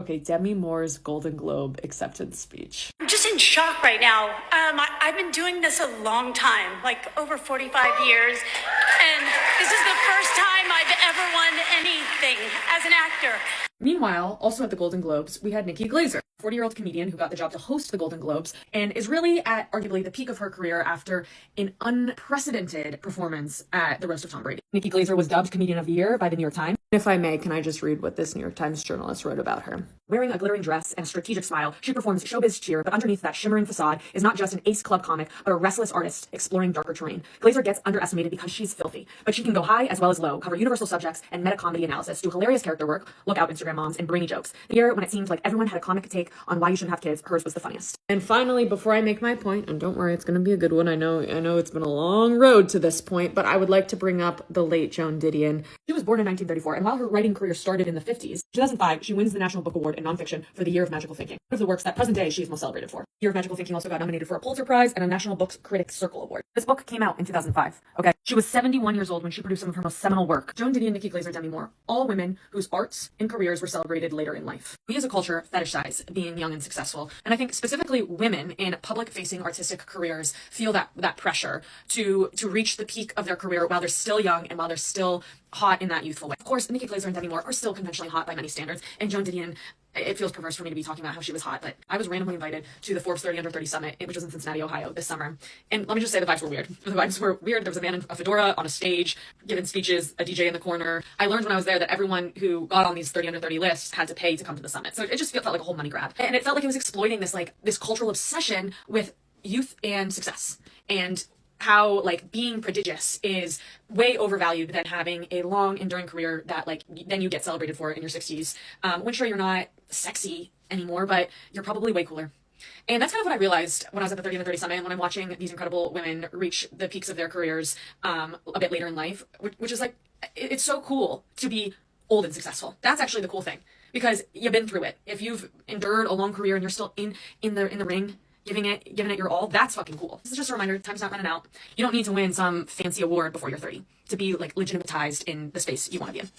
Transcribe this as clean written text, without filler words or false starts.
Okay, Demi Moore's Golden Globe acceptance speech. I'm just in shock right now. I've been doing this a long time, like over 45 years, and this is the first time I've ever won anything as an actor. Meanwhile, also at the Golden Globes, we had Nikki Glazer, 40-year-old comedian who got the job to host the Golden Globes and is really at arguably the peak of her career after an unprecedented performance at the roast of Tom Brady. Nikki Glazer was dubbed Comedian of the Year by the New York Times. If I may, can I just read what this New York Times journalist wrote about her? Wearing a glittering dress and a strategic smile, she performs showbiz cheer, but underneath that shimmering facade is not just an ace club comic, but a restless artist exploring darker terrain. Glazer gets underestimated because she's filthy, but she can go high as well as low, cover universal subjects and meta-comedy analysis, do hilarious character work, look out Instagram moms, and brainy jokes. The year when it seemed like everyone had a comic take on why you shouldn't have kids, hers was the funniest. And finally, before I make my point, and don't worry, it's going to be a good one. I know it's been a long road to this point, but I would like to bring up the late Joan Didan. She was born in 1934, and while her writing career started in the 50s, 2005, she wins the National Book Award in Nonfiction for the Year of Magical Thinking, one of the works that present day she is most celebrated for. Year of Magical Thinking also got nominated for a Pulitzer Prize and a National Books Critics Circle Award. This book came out in 2005, okay? She was 71 years old when she produced some of her most seminal work. Joan Didan, Nikki Glazer, Demi Moore, all women whose arts and careers were celebrated later in life. We as a culture fetishize being young and successful, and I think specifically women in public-facing artistic careers feel that pressure to reach the peak of their career while they're still young and while they're still hot in that youthful way. Of course, Nikki Glazer and Demi Moore are still conventionally hot by many standards, and Joan Didion, it feels perverse for me to be talking about how she was hot, but I was randomly invited to the Forbes 30 Under 30 Summit, which was in Cincinnati, Ohio this summer. And let me just say the vibes were weird. The vibes were weird. There was a man in a fedora on a stage, giving speeches, a DJ in the corner. I learned when I was there that everyone who got on these 30 Under 30 lists had to pay to come to the summit. So it just felt like a whole money grab. And it felt like it was exploiting this cultural obsession with youth and success. And how being prodigious is way overvalued than having a long enduring career that then you get celebrated for in your 60s. When sure, you're not sexy anymore, but you're probably way cooler. And that's kind of what I realized when I was at the 30 Under 30 Summit and when I'm watching these incredible women reach the peaks of their careers a bit later in life, which is it's so cool to be old and successful. That's actually the cool thing, because you've been through it. If you've endured a long career and you're still in the ring, giving it your all, that's fucking cool. This is just a reminder, time's not running out. You don't need to win some fancy award before you're 30 to be legitimatized in the space you want to be in.